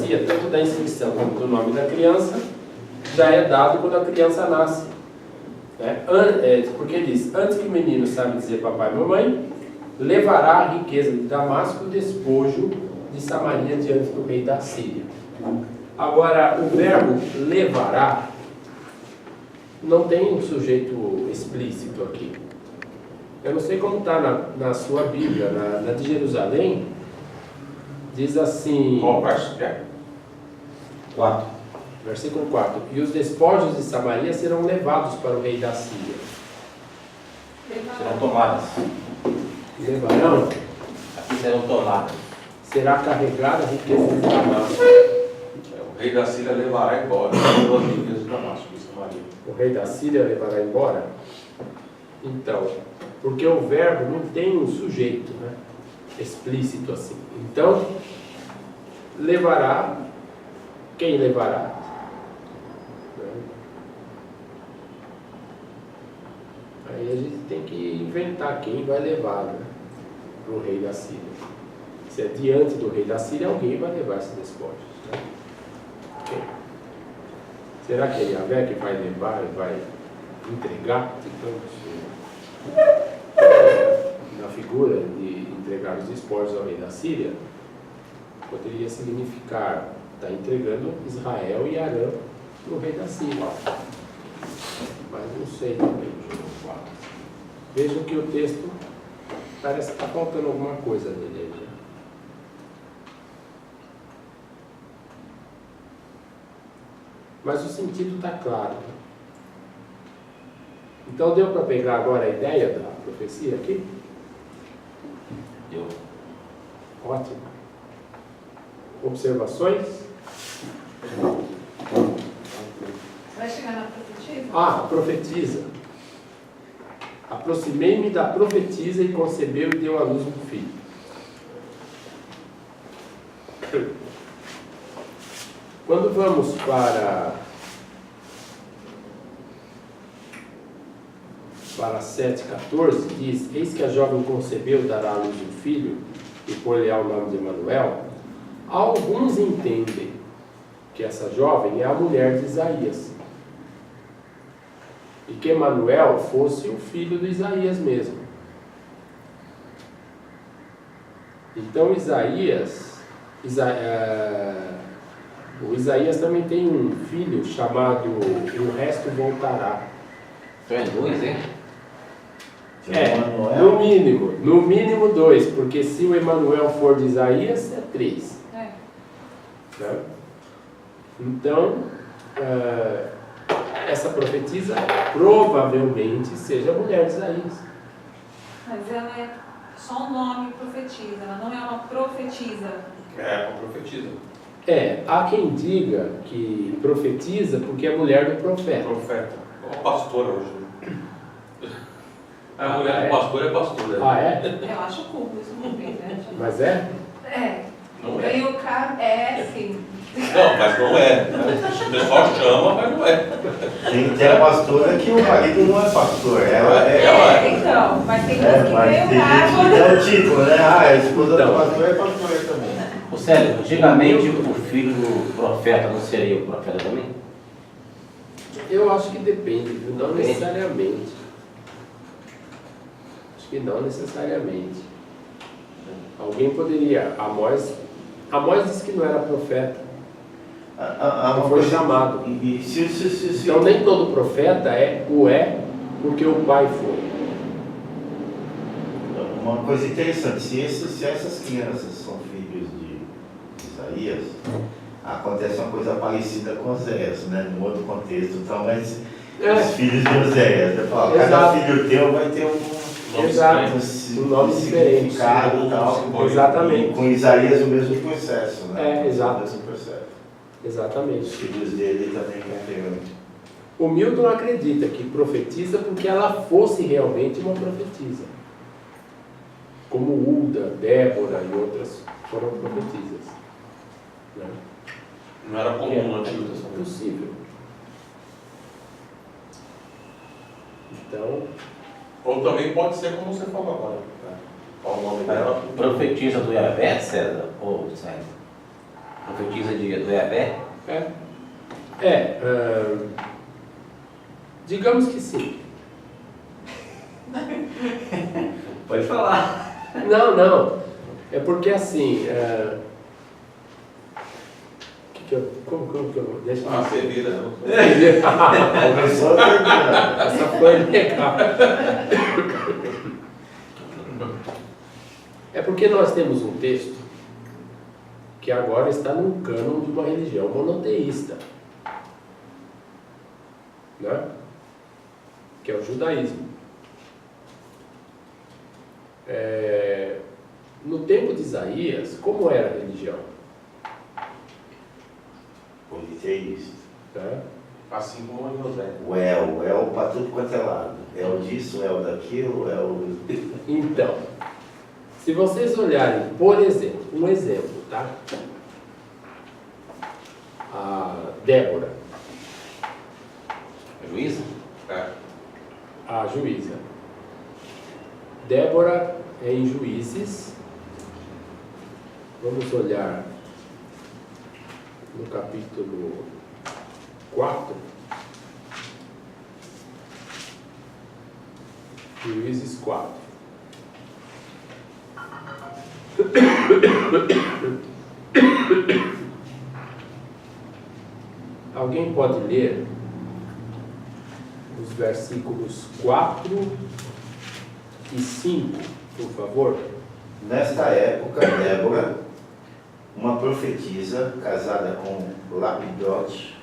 profecia, tanto da inscrição como do nome da criança, já é dado quando a criança nasce. Né? Porque diz, antes que o menino saiba dizer papai e mamãe, levará a riqueza de Damasco e o despojo de Samaria diante do rei da Síria. Agora, o verbo levará não tem um sujeito explícito aqui. Eu não sei como está na sua Bíblia, na de Jerusalém, diz assim... Qual parte? 4. Versículo 4. E os despojos de Samaria serão levados para o rei da Síria. Serão tomadas. Levarão? Aqui serão tomadas. Será carregada a riqueza de Damasco. O rei da Síria levará embora as riquezas de Damasco e Samaria. O rei da Síria levará embora? Então, porque o verbo não tem um sujeito, né, explícito assim. Então, levará, quem levará? Aí a gente tem que inventar quem vai levar, né, para o rei da Síria. Se é diante do rei da Síria, alguém vai levar esses despojos. Né? Quem? Será que é Yahvé que vai levar e vai entregar? Na figura de entregar os despojos ao rei da Síria, poderia significar estar entregando Israel e Arã para o rei da Síria. Mas não sei também. Vejam que o texto parece que está faltando alguma coisa nele aí. Mas o sentido está claro. Então deu para pegar agora a ideia da profecia aqui? Deu. Ótimo. Observações? Vai chegar na profetisa? Ah, profetiza. Aproximei-me da profetisa e concebeu e deu à luz um filho. Quando vamos para 7,14, diz: eis que a jovem concebeu e dará à luz um filho, e pôr-lhe-á o nome de Emanuel. Alguns entendem que essa jovem é a mulher de Isaías, e que Emanuel fosse o filho de Isaías mesmo. Então o Isaías também tem um filho chamado O Resto Voltará. Então é 2, hein? No mínimo 2, porque se o Emanuel for de Isaías, é 3. Né? Então, essa profetisa provavelmente seja a mulher de Isaías. Mas ela é só um nome profetiza, ela não é uma profetisa. É, uma profetisa. Há quem diga que profetiza porque é mulher do profeta. Profeta. É uma pastora hoje. A mulher do pastor é pastora. Ah, é? Eu acho culpa isso também, né? Mas é? Não é. Ganhou o cara, sim. Não, mas não é. O pessoal chama, mas não é. Tem a pastora que o marido não é pastor. Ela é. Então, mas tem gente que ganha o tem gente que dá o título, né? A esposa do pastor é pastora também. Ô Célio, antigamente o filho do profeta não seria o profeta também? Eu acho que depende, viu? Não necessariamente. Acho que não necessariamente. Alguém poderia. Amós disse que não era profeta. Não foi chamado. Então nem todo profeta é porque o pai foi. Uma coisa interessante, se essas crianças são filhos de Isaías, acontece uma coisa parecida com Oséias, né? Num outro contexto, então, mas os filhos de Oséias, eu falo, cada filho teu vai ter um nome diferente, significado e tal. Exatamente. E com Isaías o mesmo processo, né? Exato. O mesmo processo. Exatamente. Os filhos dele também vão ter. O Milton acredita que profetiza porque ela fosse realmente uma profetisa. Como Hulda, Débora e outras foram profetisas. Né? Não era comum no Antigo Testamento. É possível. Então... Ou também pode ser como você falou agora. Né? Qual o nome dela? Profetiza do Yahvé, César? Ou César? Profetiza do Yahvé? Digamos que sim. Pode falar. Não. É porque assim. Como que eu. Deixa eu. Você vira. Começou a terminar. Essa foi legal. É porque nós temos um texto que agora está no cânon de uma religião monoteísta, né? Que é o judaísmo. No tempo de Isaías, como era a religião? Politeísta. Né? Assim como em José. O El para tudo quanto é lado. El disso, El daquilo, El. Então, se vocês olharem, por exemplo, um exemplo, tá? A Débora, Juíza? a juíza. Débora é em Juízes. Vamos olhar no capítulo 4. Juízes 4. Alguém pode ler os versículos 4 e 5, por favor? Nesta época, Débora, uma profetisa casada com Lapidote,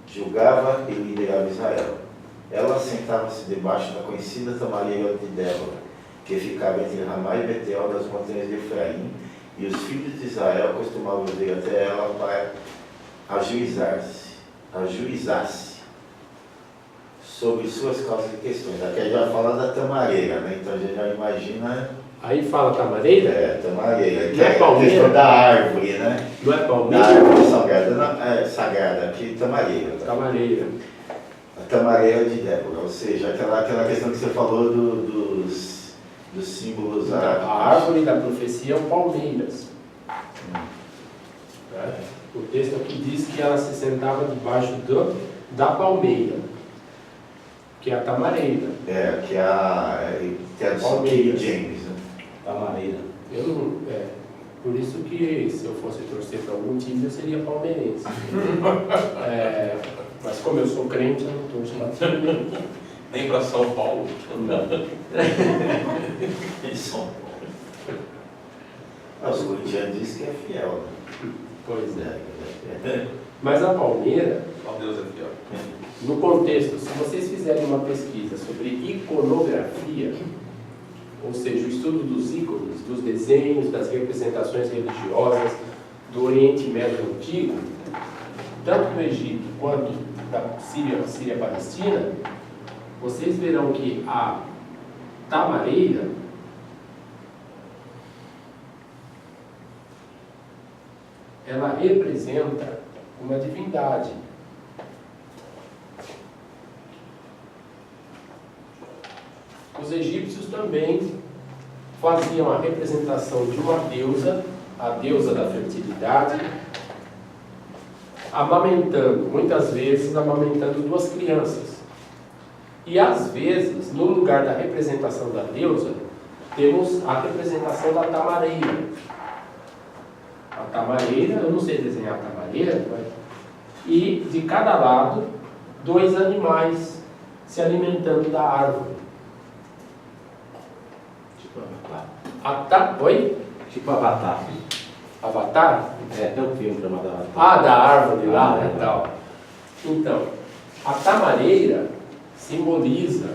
julgava e liderava Israel. Ela sentava-se debaixo da conhecida tamareira de Débora, que ficava entre Ramá e Betel das montanhas de Efraim, e os filhos de Israel costumavam vir até ela para ajuizar-se sobre suas causas e questões. Aqui já fala da tamareira, né? Então a gente já imagina. Aí fala tamareira? Tamareira, que Não é a palmeira? questão da árvore, né? Não é Da palmeira? árvore sagrada, não, sagrada, aqui tamareira. Tá? Tamareira. A tamareira de Débora, ou seja, aquela questão que você falou dos símbolos A árabes. árvore da profecia é o palmeiras. Né? O texto aqui diz que ela se sentava debaixo da palmeira, que é a tamareira. Que é a do Palmeiras. King James, né? Tamareira. Eu não, por isso que se eu fosse torcer para algum time eu seria palmeirense. Mas como eu sou crente, eu não torço para time nenhum. Nem para São Paulo. São Paulo. Os corintianos dizem que é fiel, né? Pois é. Mas a palmeira, Só Deus é fiel. no contexto, se vocês fizerem uma pesquisa sobre iconografia, ou seja, o estudo dos ícones, dos desenhos, das representações religiosas do Oriente Médio Antigo, tanto do Egito quanto da Síria-Palestina, vocês verão que a tamareira ela representa uma divindade. Os egípcios também faziam a representação de uma deusa, a deusa da fertilidade, amamentando, muitas vezes amamentando duas crianças. E às vezes, no lugar da representação da deusa, temos a representação da tamareira. A tamareira, eu não sei desenhar a tamareira, e de cada lado, dois animais se alimentando da árvore. Tipo Avatar. Oi? Tipo Avatar. Avatar? Tem um filme chamado Avatar. Ah, da árvore lá, né, tal. Então, a tamareira simboliza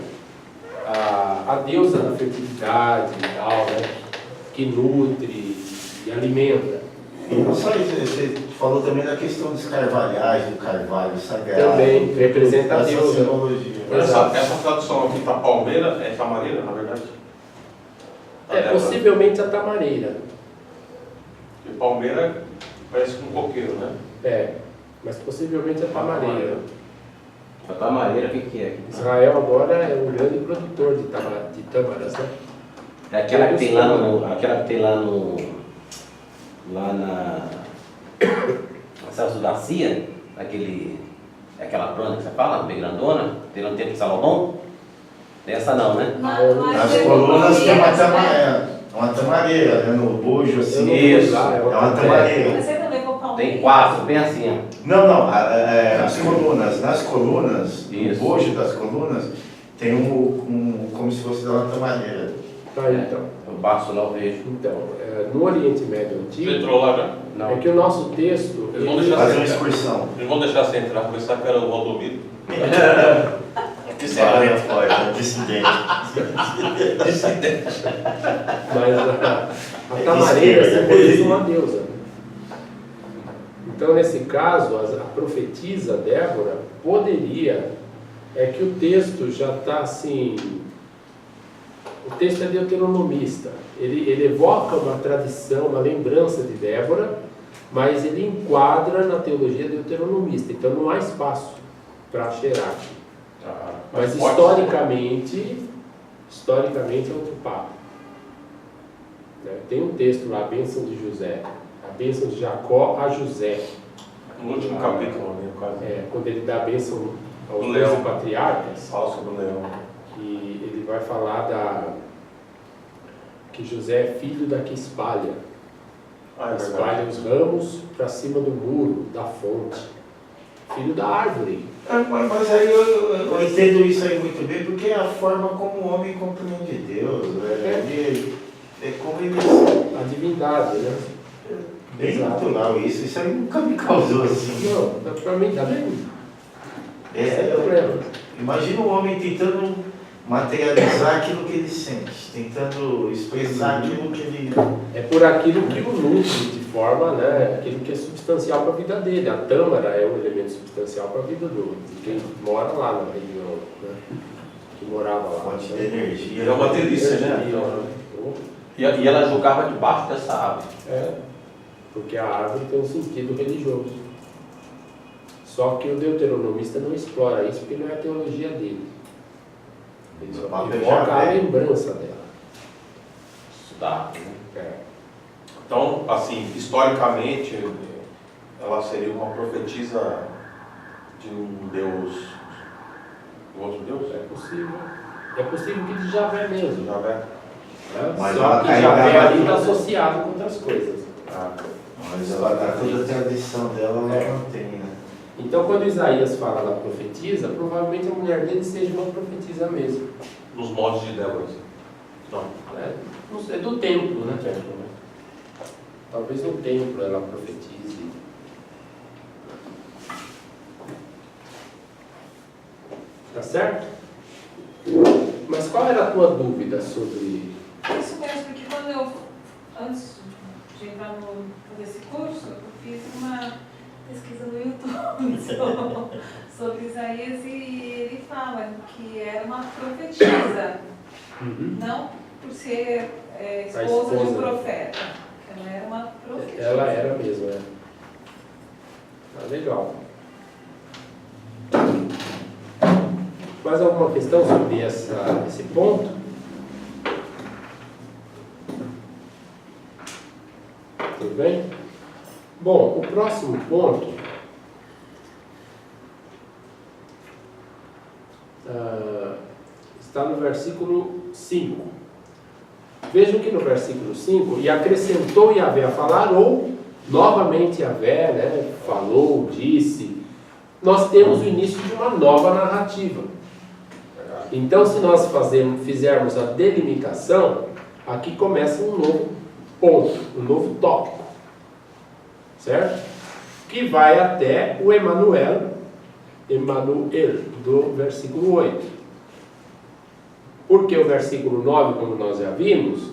a deusa da fertilidade e tal, né, que nutre e alimenta. E não só isso, você falou também da questão dos carvalhais, do carvalho sagrado. Também representa a essa deusa. simbologia. Essa tradução aqui para palmeira é tamareira, na verdade? Possivelmente a tamareira. Porque palmeira parece com coqueiro, né? Mas possivelmente a tamareira. A tamareira, o que é? Israel agora é um grande produtor de tâmaras, né? É aquela que tem lá no. Lá Celso da CIA, aquela crônica que você fala, bem grandona, tem no tempo de Salomão? Essa não, né? Nas colunas tem uma tamareira, né? No bojo assim. Isso. É uma tamareira. Você não levou palmeira? Tem 4, bem assim. Não, as colunas. Nas colunas, no Isso. bojo das colunas, tem como se fosse uma tamareira. Tá, então. Eu passo lá, eu vejo. Então, no Oriente Médio Você Antigo, entrou lá já? Não. é que o nosso texto... Eles vão ele- deixar Fazer uma você excursão. Eles vão deixar você entrar, pensar que era o Valdomiro. Olha, dissidente. Mas a tamareira simboliza uma deusa. Né? Então, nesse caso, a profetisa Débora poderia... É que o texto já está assim... O texto é deuteronomista. Ele evoca uma tradição, uma lembrança de Débora, mas ele enquadra na teologia deuteronomista. Então, não há espaço para cheirar. Mas historicamente é outro papo. Né? Tem um texto lá, a bênção de José, a bênção de Jacó a José. No último capítulo, né, quase. Quando ele dá a bênção aos Do 12 leão. patriarcas, Fala sobre o leão. que ele vai falar que José é filho da que espalha. Ah, é Espalha verdade. os ramos para cima do muro, da fonte. Filho da árvore. Mas aí eu entendo isso aí muito bem, porque é a forma como o homem compreende Deus. É como ele... A divindade, né? Bem Exato. natural isso. Isso aí nunca me causou assim. Não, para mim também. Sem problema. Imagina o homem tentando materializar aquilo que ele sente, tentando expressar aquilo que ele... É por aquilo que o nutre de forma, né? Aquilo que é substancial para a vida dele. A tâmara é um elemento substancial para a vida de quem mora lá na região, né? Que morava lá. Fonte de energia. É uma delícia, né? Energia, E ela julgava debaixo dessa árvore. porque a árvore tem um sentido religioso. Só que o deuteronomista não explora isso porque não é a teologia dele. Ele só evoca a lembrança dela. Estudar. Então, assim, historicamente, ela seria uma profetisa de um Deus, de outro Deus? É possível. É possível que de Javé mesmo. Javé. Né? Mas Só ela que carregava Javé ali tudo. está associado com outras coisas. Mas ela dá toda a tradição dela, ela não tem, né? Então, quando Isaías fala da profetisa, provavelmente a mulher dele seja uma profetisa mesmo. Nos moldes de Débora. Não. É do templo, né? Talvez no templo ela profetize. Tá certo? Mas qual era a tua dúvida sobre... Isso mesmo, porque quando eu, antes de entrar no fazer esse curso, eu fiz uma pesquisa no YouTube sobre Isaías e ele fala que era uma profetisa, não por ser esposa de um profeta. Ela era uma profetisa. Ela era mesmo, legal. Mais alguma questão sobre esse ponto? Tudo bem? Bom, o próximo ponto está no versículo 5. Vejam que no versículo 5, e acrescentou Yahvé a falar, ou novamente Yahvé, né, falou, disse. Nós temos o início de uma nova narrativa. Então, se nós fizermos a delimitação, aqui começa um novo ponto, um novo tópico, certo? Que vai até o Emanuel, do versículo 8. Porque o versículo 9, como nós já vimos,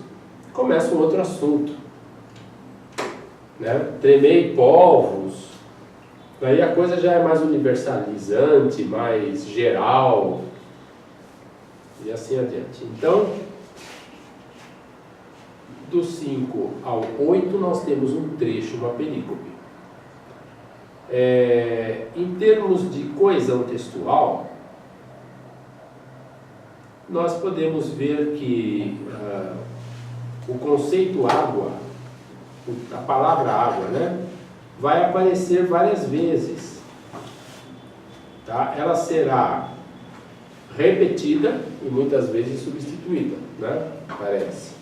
começa um outro assunto. Né? Tremei povos. Aí a coisa já é mais universalizante, mais geral. E assim adiante. Então, do 5 ao 8, nós temos um trecho, uma perícope. Em termos de coesão textual, nós podemos ver que o conceito água, a palavra água, né, vai aparecer várias vezes. Tá? Ela será repetida e muitas vezes substituída, né? Parece.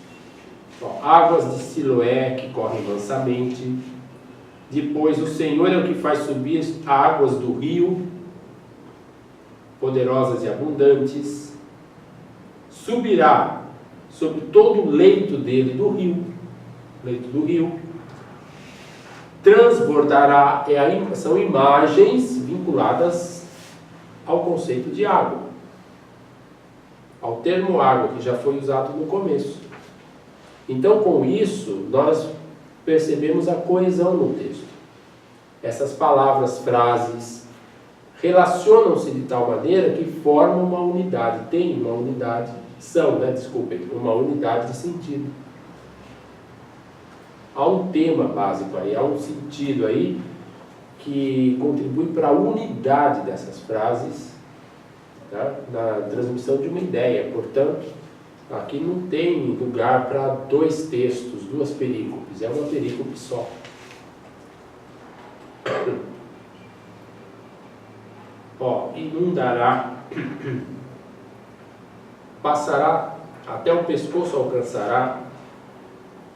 Ó, águas de Siloé que correm mansamente. Depois, o Senhor é o que faz subir águas do rio, poderosas e abundantes. Subirá sobre todo o leito dele do rio. Transbordará, são imagens vinculadas ao conceito de água, ao termo água, que já foi usado no começo. Então, com isso, nós percebemos a coesão no texto. Essas palavras, frases, relacionam-se de tal maneira que formam uma unidade, uma unidade de sentido. Há um tema básico aí, há um sentido aí que contribui para a unidade dessas frases, tá? Na transmissão de uma ideia. Portanto, aqui não tem lugar para dois textos, duas perícopes, é uma perícope só. Ó, inundará, passará, até o pescoço alcançará,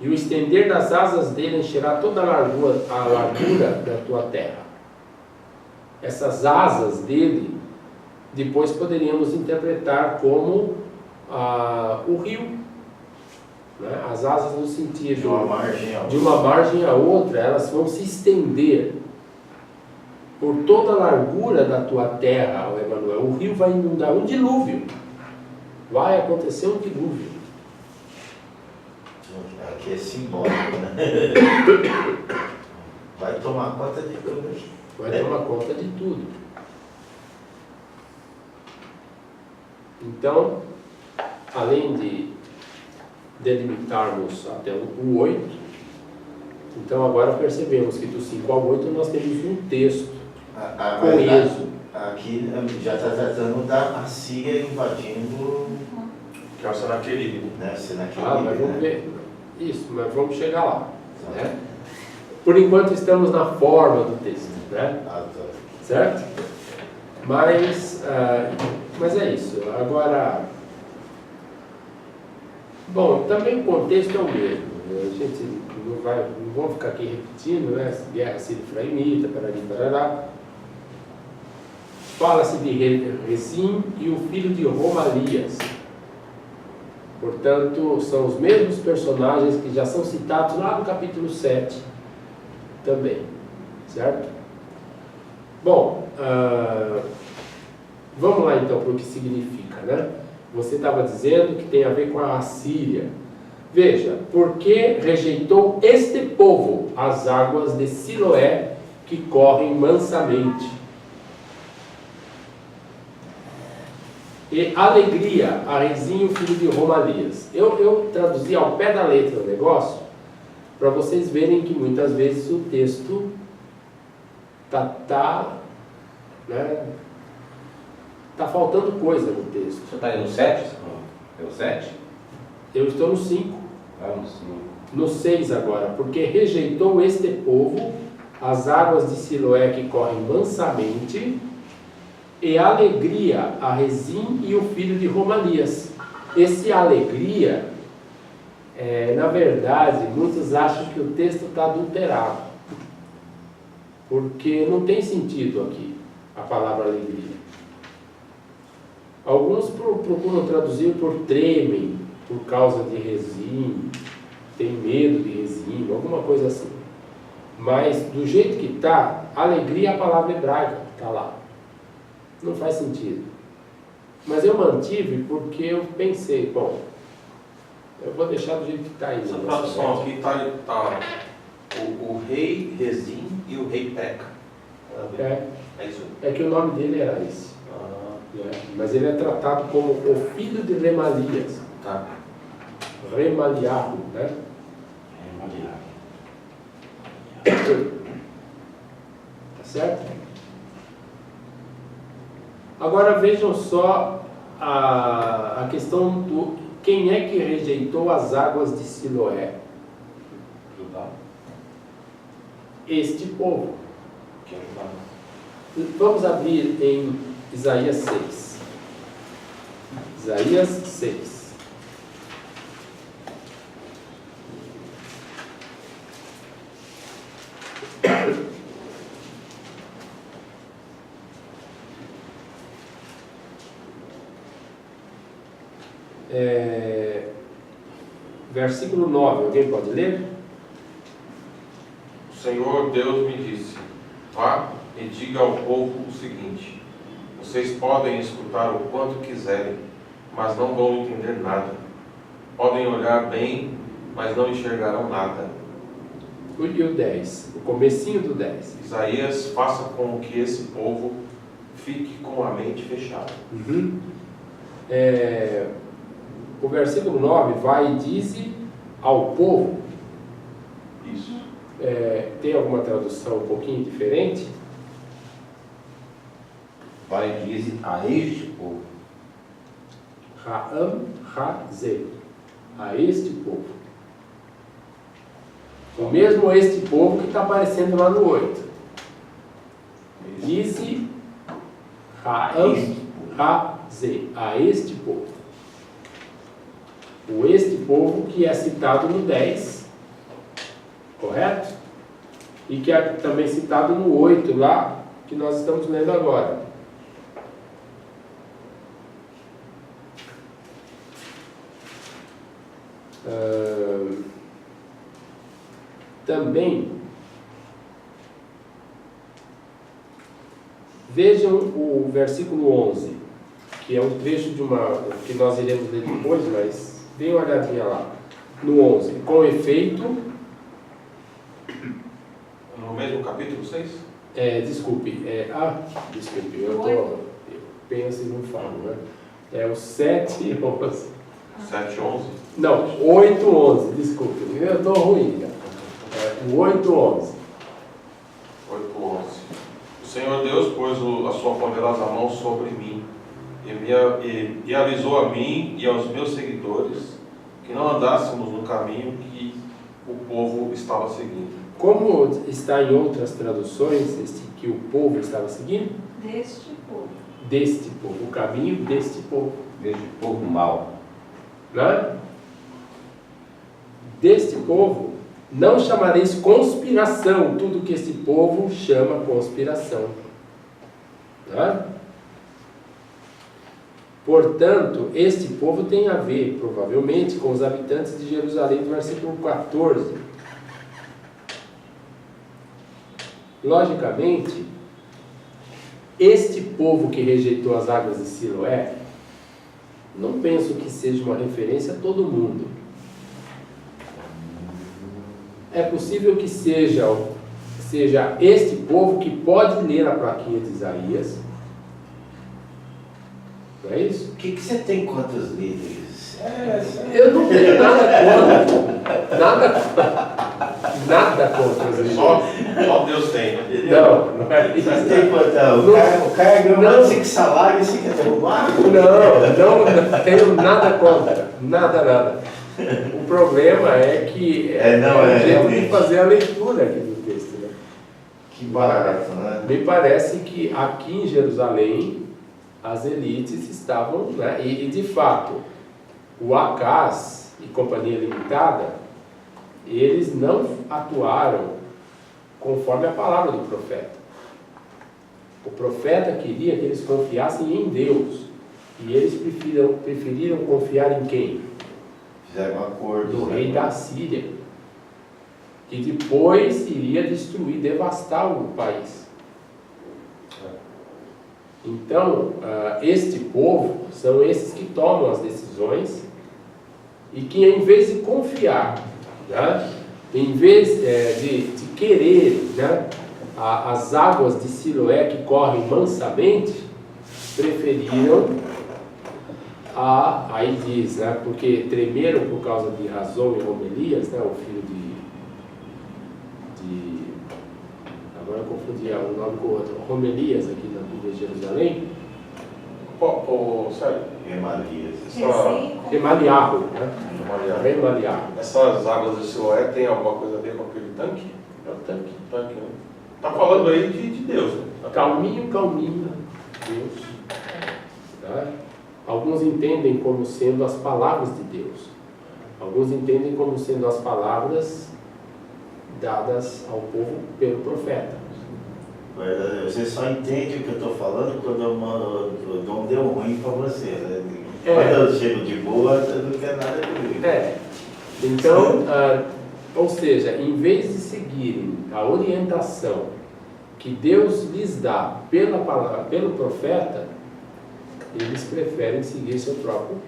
e o estender das asas dele encherá toda a largura da tua terra. Essas asas dele, depois poderíamos interpretar como o rio, né? As asas no sentido De uma margem a outra. De uma margem a outra, elas vão se estender por toda a largura da tua terra, Emanuel. O rio vai inundar, um dilúvio. Vai acontecer um dilúvio. Aqui é simbólico, né? Vai tomar conta de tudo. Vai tomar conta de tudo. Então, além de delimitarmos até o 8, então agora percebemos que do 5 ao 8 nós temos um texto coeso. Aqui já está tratando da Assíria invadindo, Que é o Senaqueribe. né? Senaqueribe, Mas vamos né? ver isso, mas vamos chegar lá, né? Por enquanto estamos na forma do texto, né? Tá. Certo? Mas é isso. Agora, bom, também o contexto é o mesmo. A gente não vamos ficar aqui repetindo, né? Guerra sírio-efraimita, parará. Fala-se de Rezim e o filho de Romalias. Portanto, são os mesmos personagens que já são citados lá no capítulo 7 também, certo? Bom, vamos lá então para o que significa, né? Você estava dizendo que tem a ver com a Assíria. Veja, porque rejeitou este povo as águas de Siloé que correm mansamente. E alegria a Rezim, filho de Romalias. Eu traduzi ao pé da letra o negócio para vocês verem que muitas vezes o texto tá faltando coisa no texto. Você está aí no 7? Pelo 7? Eu estou no 5. Vamos. No 6 agora. Porque rejeitou este povo as águas de Siloé que correm mansamente, e alegria a Rezim e o filho de Romalias. Esse alegria, na verdade, muitos acham que o texto está adulterado, porque não tem sentido aqui a palavra alegria. Alguns procuram traduzir por tremem, por causa de Rezim, tem medo de Rezim, alguma coisa assim. Mas do jeito que está, alegria é a palavra hebraica, está lá. Não faz sentido. Mas eu mantive porque eu pensei, bom, eu vou deixar do jeito que está aí. Essa tradução aqui está o rei Rezim e o rei Peca. É isso. É que o nome dele era esse. Mas ele é tratado como o filho de Remalias. Tá. Remaliahu, né? Tá certo? Agora vejam só a questão do quem é que rejeitou as águas de Siloé. Judá. este povo. Que não dá. Vamos abrir em Isaías 6. Isaías 6. Versículo 9, alguém pode ler? O Senhor Deus me disse: vá e diga ao povo o seguinte: vocês podem escutar o quanto quiserem, mas não vão entender nada. Podem olhar bem, mas não enxergarão nada. E o 10, o comecinho do 10. Isaías, faça com que esse povo fique com a mente fechada. O versículo 9 vai e diz ao povo. Isso. Tem alguma tradução um pouquinho diferente? Vai e diz a este povo. Ra'am Ha'ze, a este povo. O mesmo este povo que está aparecendo lá no 8. Diz Ra'am Ha'ze, a este povo. O este povo que é citado no 10, correto? E que é também citado no 8 lá, que nós estamos lendo agora. Também vejam o versículo 11, que é um trecho de uma que nós iremos ler depois, mas dê uma olhadinha lá no 11. Com efeito, No mesmo capítulo 6? desculpe, eu penso e não falo, né? É o 7 e 11. 7, 11? Não, 8, 11, desculpe, eu estou ruim já. O 8, 11. 8, 11. O Senhor Deus pôs a sua poderosa mão sobre mim e avisou a mim e aos meus seguidores que não andássemos no caminho que o povo estava seguindo. Como está em outras traduções que o povo estava seguindo? Deste povo. Deste povo, o caminho deste povo. Deste povo mau. Né? Deste povo, não chamareis conspiração tudo que este povo chama conspiração. Né? Portanto, este povo tem a ver, provavelmente, com os habitantes de Jerusalém, do versículo 14. Logicamente, este povo que rejeitou as águas de Siloé, não penso que seja uma referência a todo mundo. É possível que seja este povo que pode ler a plaquinha de Isaías. Não é isso? O que você tem contra os líderes? Eu não tenho nada contra. Nada contra os líderes. Só Deus tem, né? Não é isso. Você tem contra o cara ganhou mais de 5 salários e você quer derrubar? Não tenho nada contra. Nada. O problema é que o jeito de fazer a leitura aqui do texto. Né? Que barato, né? Me parece que aqui em Jerusalém as elites estavam, né? E de fato, o Acaz e Companhia Limitada, eles não atuaram conforme a palavra do profeta. O profeta queria que eles confiassem em Deus, e eles preferiram confiar em quem? Fizeram um acordo. No rei da Síria, que depois iria destruir, devastar o país. Então, este povo são esses que tomam as decisões e que, em vez de confiar, né, em vez de querer, né, as águas de Siloé que correm mansamente, preferiram, aí diz, né, porque tremeram por causa de Razão e Romelias, né, o filho de agora eu confundi um nome com o outro, Romelias, aqui na Bíblia de Jerusalém. Sério? Remalias. Remaliahu, né? Remaliahu. Essas águas de Siloé tem alguma coisa a ver com aquele tanque? É o tanque. Tanque, né? Tá falando aí de Deus, né? Calminho, calminho, Deus. Tá? Alguns entendem como sendo as palavras de Deus. Alguns entendem como sendo as palavras dadas ao povo pelo profeta. Você só entende o que eu estou falando quando eu dou um deu ruim para você. Né? É. Quando eu chego de boa, você não quer nada comigo. Então, ou seja, em vez de seguirem a orientação que Deus lhes dá pela palavra, pelo profeta, eles preferem seguir seu próprio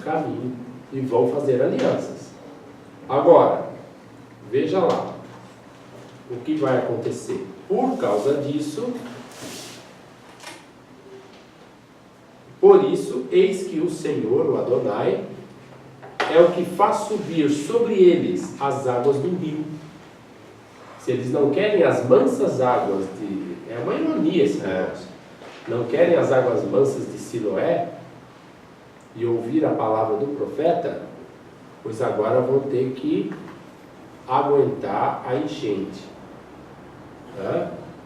caminho e vão fazer alianças. Agora, veja lá o que vai acontecer. Por causa disso, por isso, eis que o Senhor, o Adonai, é o que faz subir sobre eles as águas do rio. Se eles não querem as mansas águas de... É uma ironia esse negócio. Não querem as águas mansas de Siloé e ouvir a palavra do profeta, pois agora vão ter que aguentar a enchente.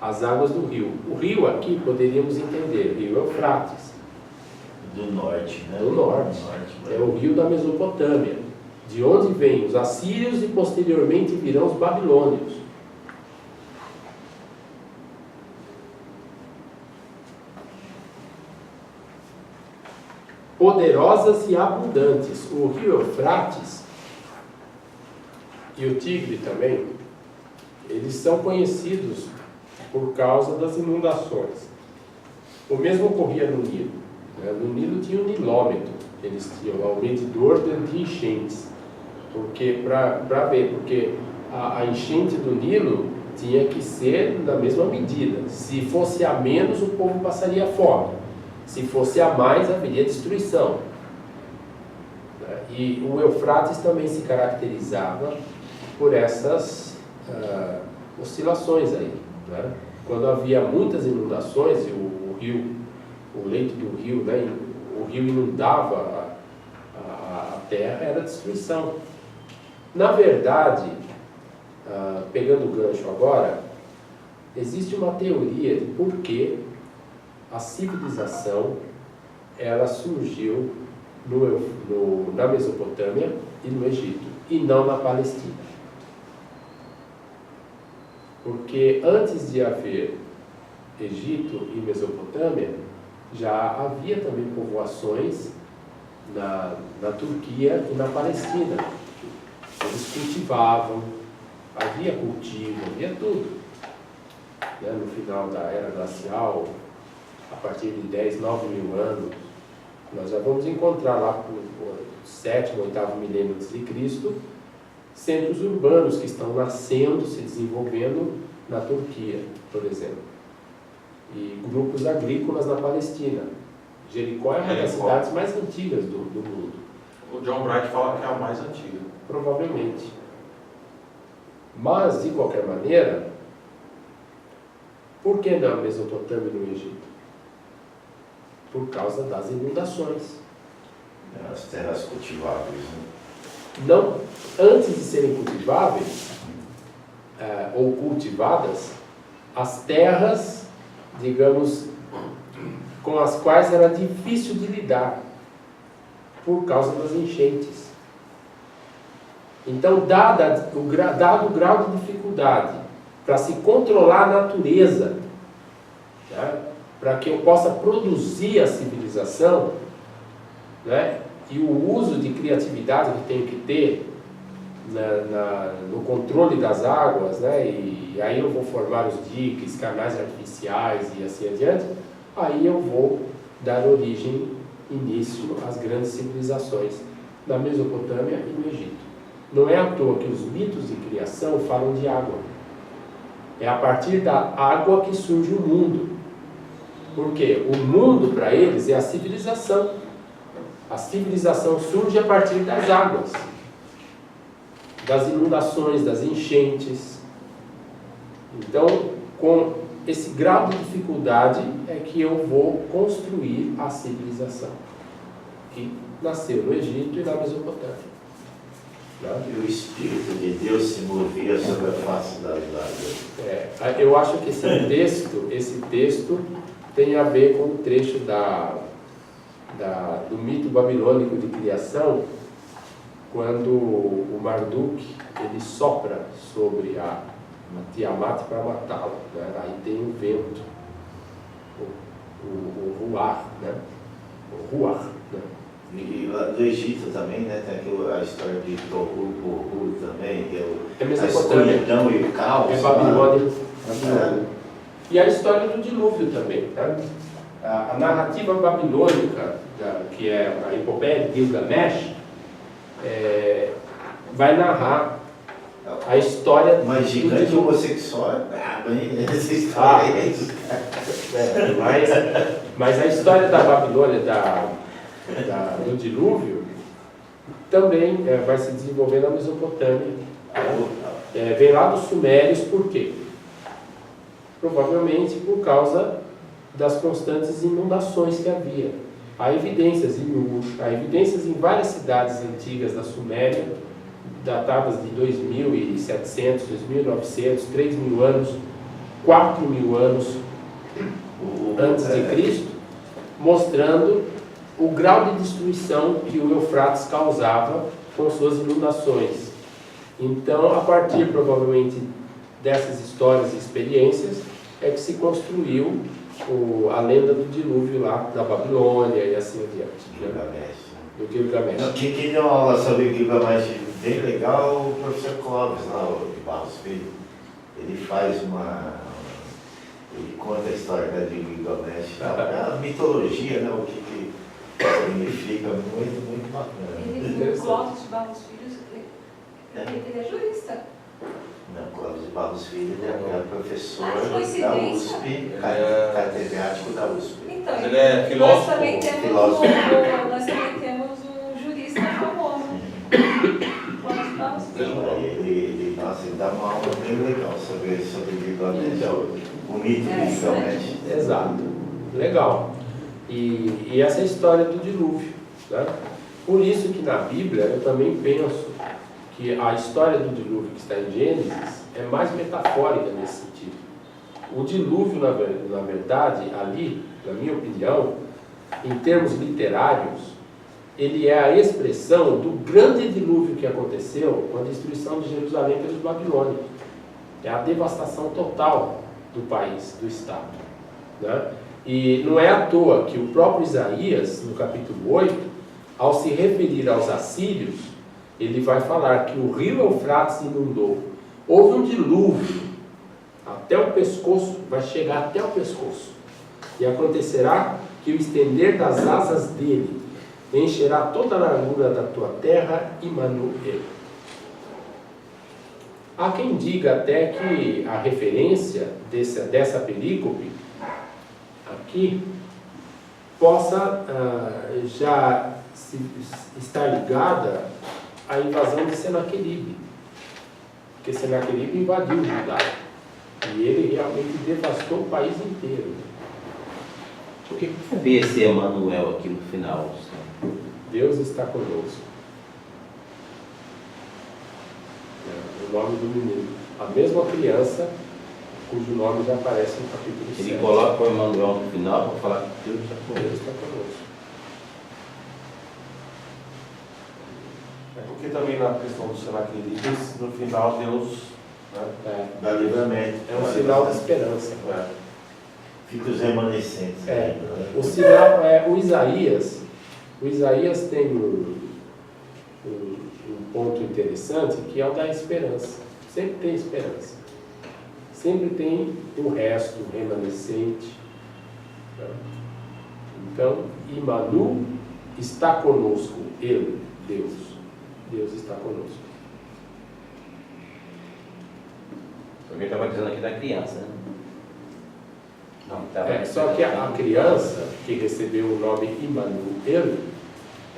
As águas do rio. O rio aqui poderíamos entender, rio Eufrates. Do norte, né? Do norte. É o rio da Mesopotâmia, de onde vêm os assírios e posteriormente virão os babilônios. Poderosas e abundantes. O rio Eufrates e o Tigre também, eles são conhecidos por causa das inundações. O mesmo ocorria no Nilo. No Nilo tinha o nilômetro, eles tinham o medidor de enchentes, porque para ver, porque a enchente do Nilo tinha que ser da mesma medida. Se fosse a menos, o povo passaria fome. Se fosse a mais, haveria destruição. E o Eufrates também se caracterizava por essas oscilações aí. Né? Quando havia muitas inundações e o leito do rio, né, o rio inundava a terra, era destruição. Na verdade, pegando o gancho agora, existe uma teoria de por que a civilização ela surgiu na Mesopotâmia e no Egito, e não na Palestina. Porque antes de haver Egito e Mesopotâmia, já havia também povoações na Turquia e na Palestina. Eles cultivavam, havia cultivo, havia tudo. No final da Era Glacial, a partir de 10, 9 mil anos, nós já vamos encontrar lá por 7º, 8º milênio antes de Cristo, centros urbanos que estão nascendo, se desenvolvendo na Turquia, por exemplo. E grupos agrícolas na Palestina. Jericó é uma das cidades mais antigas do mundo. O John Bright fala que é a mais antiga. Provavelmente. Mas, de qualquer maneira, por que na Mesopotâmia e no Egito? Por causa das inundações. As terras cultiváveis. Né? Não, antes de serem cultiváveis ou cultivadas, as terras, digamos, com as quais era difícil de lidar por causa das enchentes. Então, dado o grau de dificuldade para se controlar a natureza, né, para que eu possa produzir a civilização, né, e o uso de criatividade que tenho que ter no controle das águas, né, e aí eu vou formar os diques, canais artificiais e assim adiante, aí eu vou dar origem, início às grandes civilizações da Mesopotâmia e no Egito. Não é à toa que os mitos de criação falam de água. É a partir da água que surge o mundo. Porque o mundo para eles é a civilização. A civilização surge a partir das águas, das inundações, das enchentes. Então, com esse grau de dificuldade é que eu vou construir a civilização, que nasceu no Egito e na Mesopotâmia. Né? E o Espírito de Deus se movia sobre a face das águas. Eu acho que esse texto tem a ver com o trecho do mito babilônico de criação, quando o Marduk ele sopra sobre a Tiamat para matá-la, né? Aí tem o vento, o Ruach, né? O Ruach, né? E lá do Egito também, né? Tem a história de Tohu, Bohu também, que é É a Mesopotâmia, escuridão e o caos. é Babilônia. É. E a história do dilúvio também, tá? A narrativa babilônica, que é a epopeia de Gilgamesh, vai narrar a história Mas do gigante dilúvio. homossexual, essa história é isso. Mas a história da Babilônia, do dilúvio, também vai se desenvolver na Mesopotâmia. Vem lá dos Sumérios, por quê? Provavelmente por causa das constantes inundações que havia. Há evidências em Ur, há evidências em várias cidades antigas da Suméria, datadas de 2.700, 2.900, 3.000 anos, 4.000 anos antes de Cristo, mostrando o grau de destruição que o Eufrates causava com suas inundações. Então, a partir provavelmente dessas histórias e experiências, é que se construiu a lenda do dilúvio lá da Babilônia e assim adiante. Gilgamesh. Do Gilgamesh. Quem deu uma aula sobre Gilgamesh bem legal, o professor Clóvis, lá, o de Barros Filho. Ele faz ele conta a história, né, de Gilgamesh, a mitologia, né, o que significa, muito, muito bacana. O Clóvis de Barros Filhos, ele é jurista. Não, Clóvis de Barros Filho, ele é professor Ah, que da coincidência. USP, catedrático da USP. Então, Mas ele é filósofo? Nós também temos um jurista famoso. Clóvis de Barros Filhos. Ele dá uma aula bem legal sobre Gilgamesh, o mito de Gilgamesh. Exato. Legal. E essa é a história do dilúvio. Né? Por isso que na Bíblia eu também penso que a história do dilúvio que está em Gênesis é mais metafórica nesse sentido. O dilúvio, na verdade, ali, na minha opinião, em termos literários, ele é a expressão do grande dilúvio que aconteceu com a destruição de Jerusalém pelos babilônicos. É a devastação total do país, do Estado. Né? E não é à toa que o próprio Isaías, no capítulo 8, ao se referir aos assírios, ele vai falar que o rio Eufrates inundou. Houve um dilúvio até o pescoço, vai chegar até o pescoço. E acontecerá que o estender das asas dele encherá toda a largura da tua terra, Immanuel. Há quem diga até que a referência dessa perícope aqui possa já estar ligada à invasão de Senaqueribe, porque Senaqueribe invadiu Judá e ele realmente devastou o país inteiro. Por que vê esse Emmanuel aqui no final? Deus está conosco. O nome do menino, a mesma criança cujo nome já aparece no capítulo 7. Ele coloca o Emmanuel no final para falar que Deus está Deus conosco. está conosco. Porque também na questão do Senaqueribe, no final Deus, né? Dá livramento. É um sinal de esperança. Fica os remanescentes. O sinal é o Isaías. O Isaías tem um ponto interessante que é o da esperança. Sempre tem esperança. Sempre tem o resto, o remanescente. Então, Imanu está conosco. Ele, Deus. Deus está conosco. Porque estava dizendo aqui da criança, né? Não, Só que a criança que recebeu o nome Immanuel,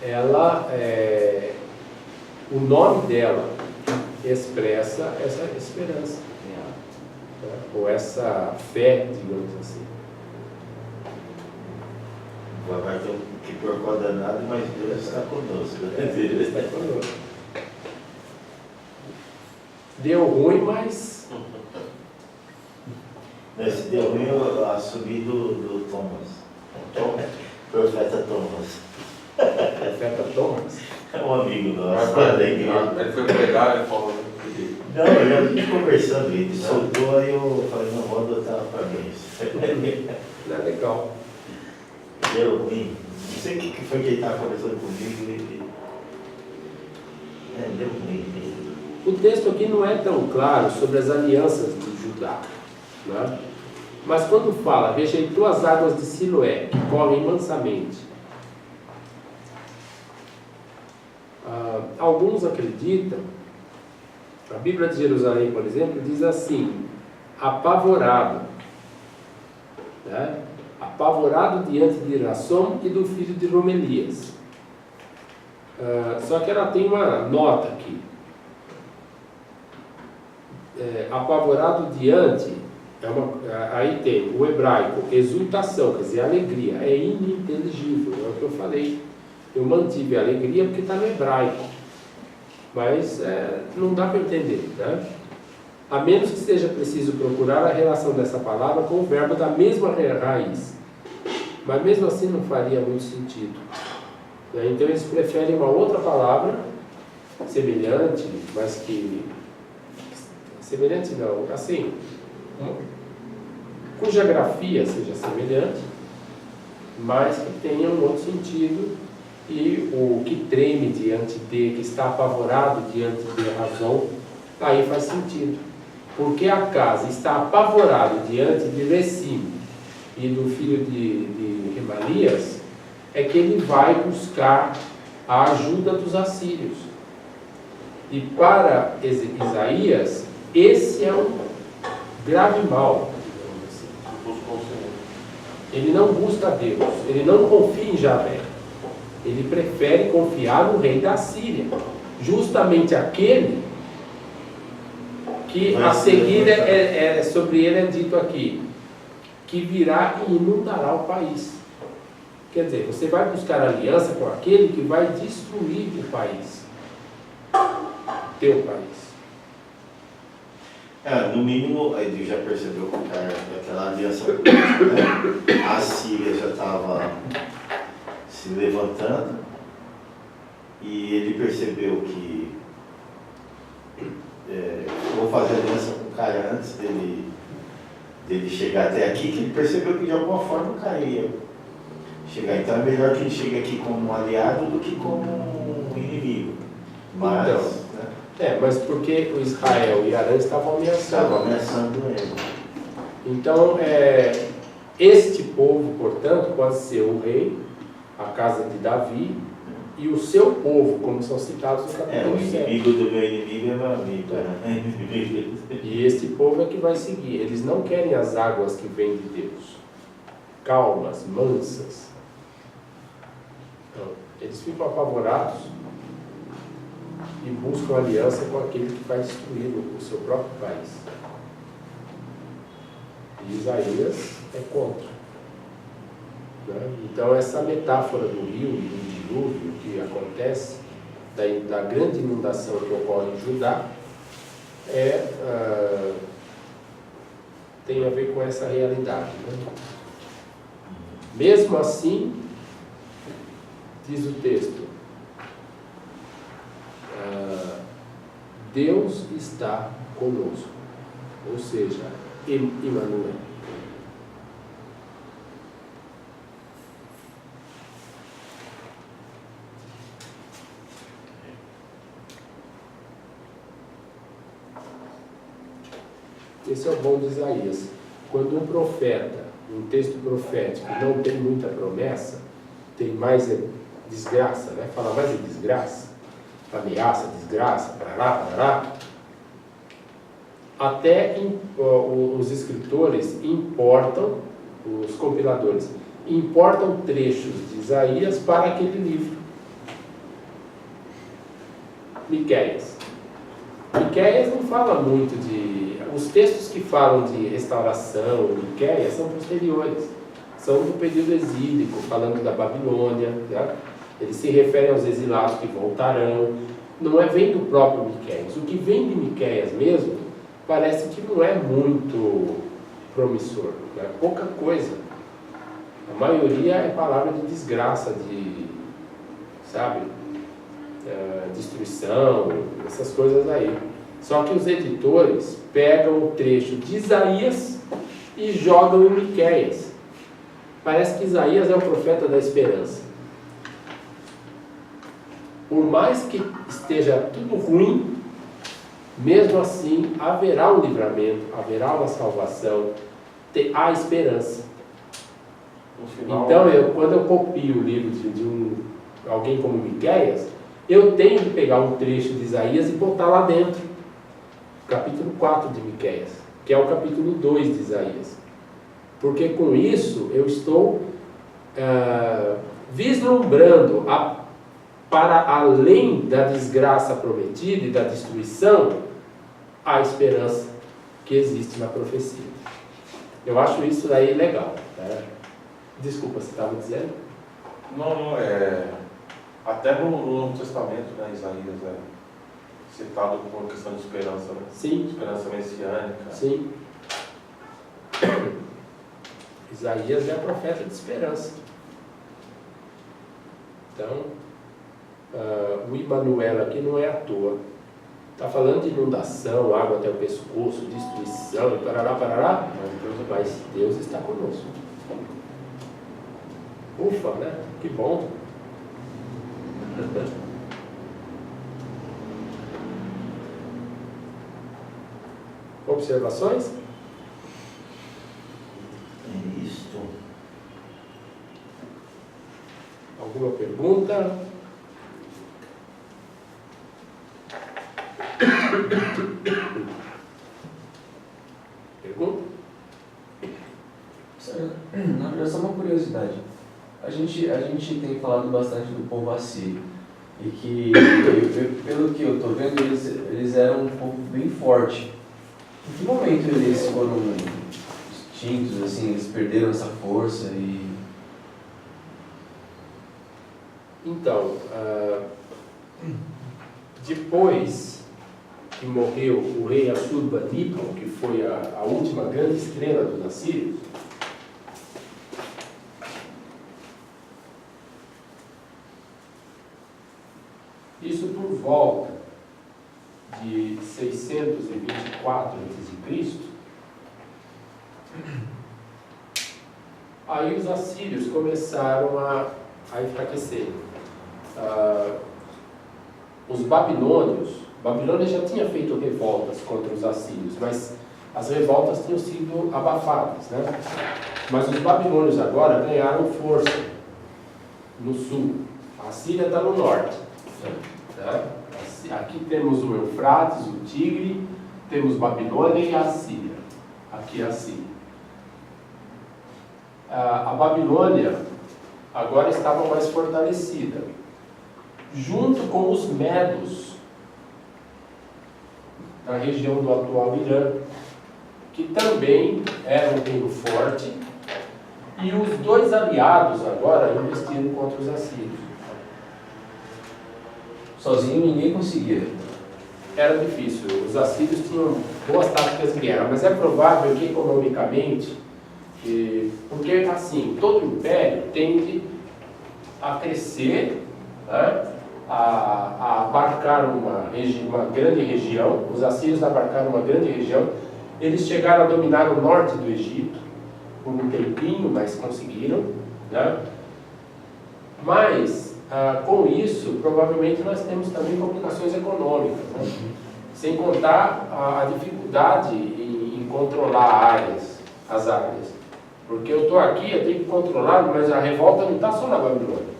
ela, o nome dela expressa essa esperança, né? Ou essa fé, digamos assim. Vai ter que procurar danado, mas Deus está conosco. Deus está conosco. Deu ruim, mas Esse deu ruim, eu assumi do Thomas. Profeta Thomas. Profeta Thomas. É um amigo Mas nosso lá da igreja. ele foi pregar, ele falou. Não, eu já vim conversando, ele soltou, aí eu falei, não, vou adotar para mim. Não é legal. Deu ruim. Não sei o que foi que ele estava conversando comigo. Deu ruim. O texto aqui não é tão claro sobre as alianças de Judá, né? Mas quando fala, rejeitou as águas de Siloé, que correm mansamente. Alguns acreditam, a Bíblia de Jerusalém, por exemplo, diz assim, apavorado, né? Apavorado diante de Irasom e do filho de Romelias. Só que ela tem uma nota aqui. Apavorado diante, aí tem o hebraico, exultação, quer dizer, alegria, é ininteligível, é o que eu falei. Eu mantive a alegria porque está no hebraico, mas não dá para entender, né? A menos que seja preciso procurar a relação dessa palavra com o verbo da mesma raiz, mas mesmo assim não faria muito sentido, né? Então eles preferem uma outra palavra semelhante, mas que semelhante não, assim, cuja grafia seja semelhante, mas que tenha um outro sentido, e o que treme diante de, que está apavorado diante de razão, aí faz sentido, porque a casa está apavorado diante de Recim e do filho de Remalias, é que ele vai buscar a ajuda dos assírios, e para Isaías, esse é um grave mal, digamos assim. Ele não busca Deus, ele não confia em Javé, ele prefere confiar no rei da Síria, justamente aquele que a seguir sobre ele é dito aqui, que virá e inundará o país. Quer dizer, você vai buscar aliança com aquele que vai destruir o país, teu país. No mínimo, ele já percebeu que aquela aliança política, né? A Síria já estava se levantando e ele percebeu que vou fazer aliança com o cara antes dele chegar até aqui, que ele percebeu que de alguma forma o cara ia chegar. Então é melhor que ele chegue aqui como um aliado do que como um inimigo. Mas, então, mas porque o Israel e Arã estavam ameaçando ele. Então, este povo, portanto, pode ser o rei, a casa de Davi, e o seu povo, como são citados no capítulo 7. O inimigo do meu inimigo é meu amigo. Né? E este povo é que vai seguir. Eles não querem as águas que vêm de Deus, calmas, mansas. Então, eles ficam apavorados e buscam aliança com aquele que vai destruir o seu próprio país. E Isaías é contra. Né? Então essa metáfora do rio e do dilúvio que acontece, da grande inundação que ocorre em Judá, tem a ver com essa realidade. Né? Mesmo assim, diz o texto, Deus está conosco, ou seja, Emmanuel. Esse é o bom de Isaías. Quando um profeta, um texto profético, não tem muita promessa, tem mais desgraça, né? Fala mais de desgraça, ameaça, desgraça, parará. Até os escritores importam, os compiladores, importam trechos de Isaías para aquele livro. Miqueias não fala muito de... Os textos que falam de restauração, Miqueias, são posteriores. São do período exílico, falando da Babilônia. Né? Eles se referem aos exilados que voltarão. não é, vem do próprio Miqueias. O que vem de Miqueias mesmo, parece que não é muito promissor, né? Pouca coisa. A maioria é palavra de desgraça, de, sabe, destruição, essas coisas aí. Só que os editores pegam o trecho de Isaías e jogam em Miqueias. Parece que Isaías é o profeta da esperança. Por mais que esteja tudo ruim, mesmo assim haverá um livramento, haverá uma salvação, há esperança. No final, Então, quando eu copio o livro de alguém como Miqueias, eu tenho que pegar um trecho de Isaías e botar lá dentro. Capítulo 4 de Miqueias, que é o capítulo 2 de Isaías. Porque com isso eu estou vislumbrando para além da desgraça prometida e da destruição, a esperança que existe na profecia. Eu acho isso aí legal. Né? Desculpa, você estava dizendo? não, até no Novo Testamento, né, Isaías é citado por questão de esperança, né? Sim. Esperança messiânica. Sim. Isaías é profeta de esperança. Então, o Immanuel aqui não é à toa. Está falando de inundação, água até o pescoço, destruição, e parará, mas Deus está conosco. Ufa, né? Que bom. Observações? É isto. Alguma pergunta? Pergunta? Na verdade, só uma curiosidade. A gente tem falado bastante do povo assírio. E que, pelo que eu estou vendo, eles eram um povo bem forte. Em que momento eles foram extintos, assim, eles perderam essa força e... Então, depois que morreu o rei Assurbanipal, que foi a última grande estrela dos assírios, isso por volta de 624 a.C., aí os assírios começaram a enfraquecer. Os Babilônia já tinha feito revoltas contra os assírios, mas as revoltas tinham sido abafadas, né? Mas os babilônios agora ganharam força no sul. A Síria está no norte. Né? Aqui temos o Eufrates, o Tigre, temos Babilônia e a Assíria. Aqui é a Síria. A Babilônia agora estava mais fortalecida, junto com os medos na região do atual Irã, que também era um reino forte, e os dois aliados agora investiram contra os assírios. Sozinho ninguém conseguia. Era difícil, os assírios tinham boas táticas de guerra, mas é provável que economicamente, porque assim, todo império tende a crescer, né? A abarcar uma grande região. Os assírios abarcaram uma grande região. Eles chegaram a dominar o norte do Egito por um tempinho, mas conseguiram, né? Mas com isso provavelmente nós temos também complicações econômicas, né? Sem contar a dificuldade em controlar as áreas, porque eu estou aqui, eu tenho que controlar, mas a revolta não está só na Babilônia.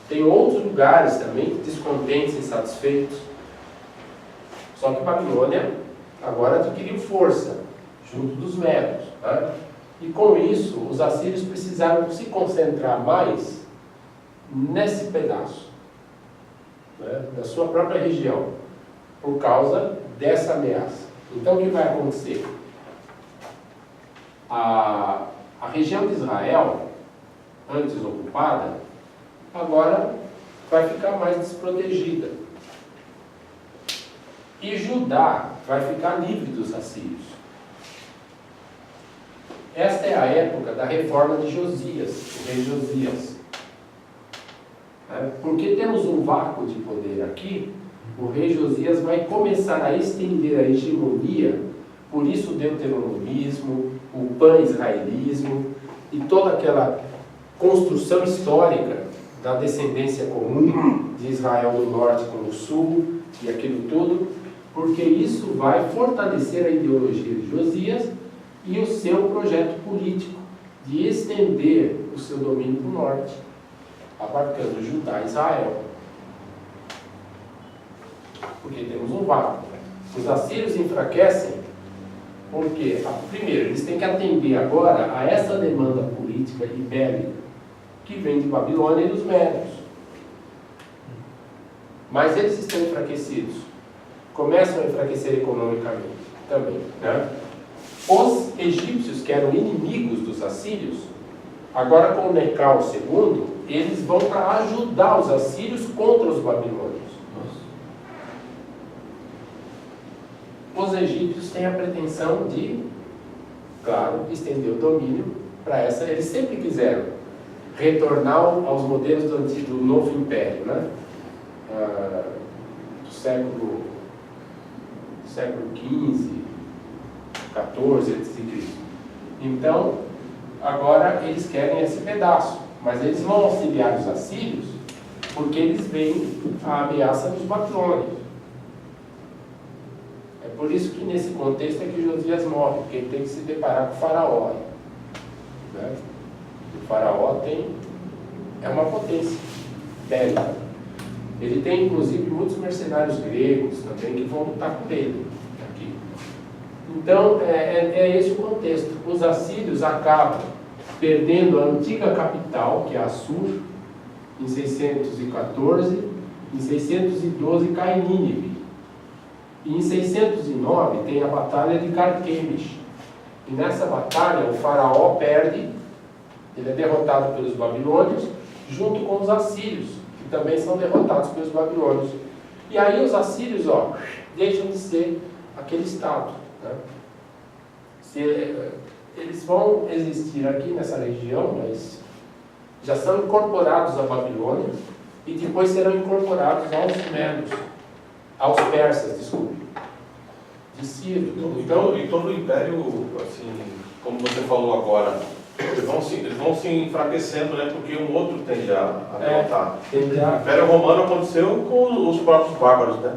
Tem outros lugares também descontentes, insatisfeitos. Só que Babilônia agora adquiriu força junto dos medos, né? E com isso os assírios precisaram se concentrar mais nesse pedaço, né, da sua própria região, por causa dessa ameaça. Então o que vai acontecer? A região de Israel, antes ocupada, agora vai ficar mais desprotegida. E Judá vai ficar livre dos assírios. Esta é a época da reforma de Josias, o rei Josias. Porque temos um vácuo de poder aqui, o rei Josias vai começar a estender a hegemonia, por isso o deuteronomismo, o pan-israelismo e toda aquela construção histórica da descendência comum de Israel do norte com o sul e aquilo tudo, porque isso vai fortalecer a ideologia de Josias e o seu projeto político de estender o seu domínio para o norte, abarcando Judá e Israel. Porque temos um vácuo. Os assírios enfraquecem porque, primeiro, eles têm que atender agora a essa demanda política e bélica que vem de Babilônia e dos Médios. Mas eles estão enfraquecidos. Começam a enfraquecer economicamente também. Né? Os egípcios, que eram inimigos dos assírios, agora com Necal II, eles vão para ajudar os assírios contra os babilônios. Os egípcios têm a pretensão de, claro, estender o domínio para essa. Eles sempre quiseram retornar aos modelos do novo império, né? Do século XV, XIV, etc. Então, agora eles querem esse pedaço, mas eles vão auxiliar os assírios porque eles veem a ameaça dos babilônios. É por isso que nesse contexto é que Josias morre, porque ele tem que se deparar com o faraó. Né? O faraó é uma potência bélica. Ele tem inclusive muitos mercenários gregos também que vão lutar com ele aqui. Então é esse o contexto. Os assírios acabam perdendo a antiga capital, que é Assur, em 614, em 612 cai Nínive. E em 609 tem a batalha de Carquemis. E nessa batalha o faraó perde, ele é derrotado pelos babilônios, junto com os assírios, que também são derrotados pelos babilônios. E aí os assírios, deixam de ser aquele estado. Né? Eles vão existir aqui nessa região, mas já são incorporados à Babilônia e depois serão incorporados aos Medos, aos persas, desculpe, de Ciro. Então, e todo o império, assim, como você falou agora, eles vão se enfraquecendo, né? Porque um outro tende a derrotar. O Império Romano aconteceu com os próprios bárbaros, né?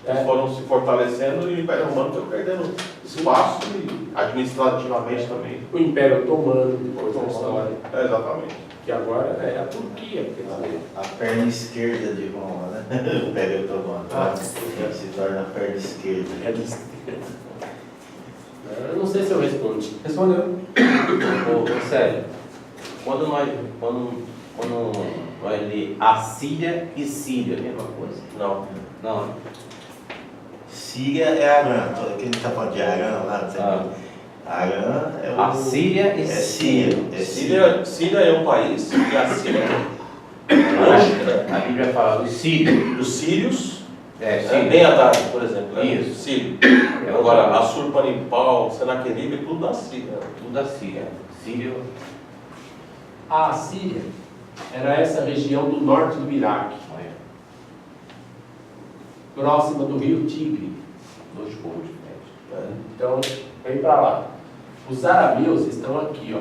Eles foram se fortalecendo e o Império Romano foi perdendo espaço e administrativamente também. O Império Otomano, depois da história. Exatamente. Que agora é a Turquia. A perna esquerda de Roma, né? O Império Otomano. Se torna a perna esquerda. Eu não sei se eu respondi. Respondeu. Sério, quando nós lê Assíria e Síria, a mesma coisa. Não. Síria é Arã. Todo aquele que está falando de Arã lá, Arã é o... Assíria e Síria. Síria é um país e a Síria A Bíblia fala dos sírios. Os sírios, Sírio. bem Haddad, por exemplo. Isso. Sírio. Agora, Assurbanipal, Senaqueribe, tudo da Síria. Tudo da Síria. Sírio. A Assíria era essa região do norte do Iraque, próxima do rio Tigre. Dos povos. Então, vem para lá. Os arameus estão aqui,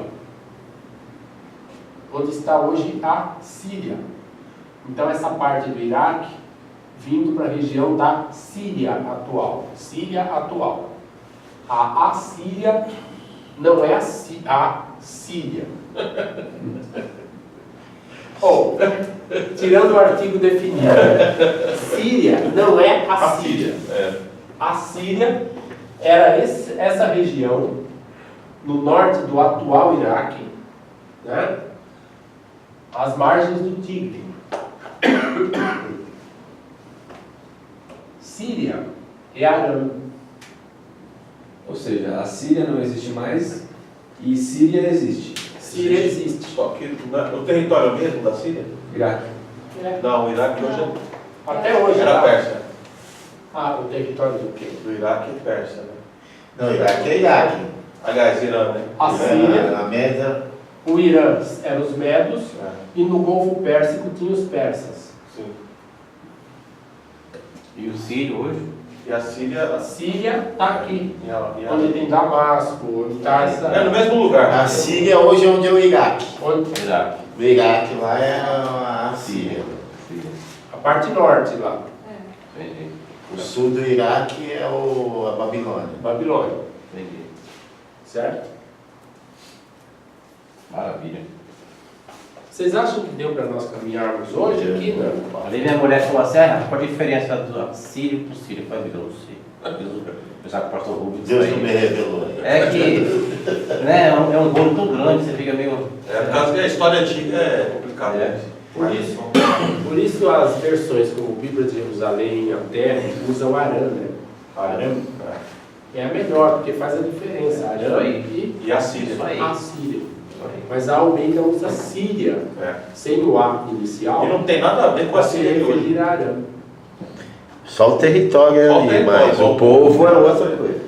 onde está hoje a Síria. Então, essa parte do Iraque, vindo para a região da Síria atual. Síria atual. A Assíria não é a Síria. Tirando o artigo definido. Síria não é a Síria. A Síria era essa região no norte do atual Iraque, né? Às margens do Tigre. Síria é Arã. Ou seja, a Síria não existe mais e Síria existe. Síria existe. Só que o território mesmo da Síria? Iraque. Não, o Iraque hoje Até hoje. era Pérsia. Ah, o território do quê? Do Iraque e Pérsia, né? Não, Iraque é Iraque. Aliás, Irã, né? A Síria, A Média. o Irã eram os medos É, e no Golfo Pérsico tinha os persas. sim. E o Sírio hoje? E a Síria... A Síria está aqui, e onde tem Damasco, onde está É no mesmo lugar. A Síria hoje é onde é o Iraque. Iraque. O Iraque lá é a Síria. a parte norte lá, É. Entendi. O sul do Iraque é a Babilônia. Babilônia, Entendi. certo? Maravilha. Vocês acham que deu para nós caminharmos hoje aqui? Não. Ali minha mulher falou assim, qual a diferença do Sírio pro Sírio? Eu falei, não sei. Pensava que o pastor Rubens Deus não me revelou. é que né, é um bolo tão grande, você fica meio... É, por causa que a história antiga é complicada. É. Por isso as versões como Bíblia de Jerusalém, a Terra, usam Arã, né? Arã é a melhor, porque faz a diferença. Arã e E a Síria. Isso aí. a Síria. Mas a Almeida usa Síria, É. sem o A inicial, E não tem nada a ver com a para se Síria de hoje. referir a Arã. Só o território Só o ali, território, mas só o povo é outra coisa.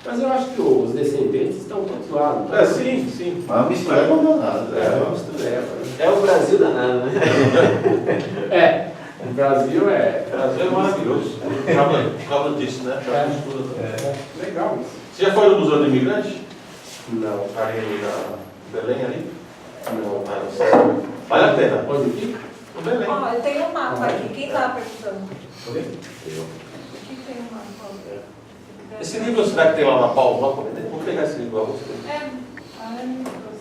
Mas eu acho que os descendentes estão todos lá. Não tá? É, sim, sim. Mas uma mistura abandonada. É uma mistureba, né? É o Brasil danado, né? É, o Brasil é... O Brasil é maravilhoso. Por causa disso, né? É. Mistura também. Legal isso. Você já foi no Museu do Imigrante? Não, Ali na Belém ali? não. Vale a pena. Onde fica? No Belém. Ó, eu tenho um mapa aqui. Quem tá perguntando? Aqui tem um mapa. Esse livro será que tem lá na Paula? Vou pegar esse livro lá. É, a Ana me trouxe.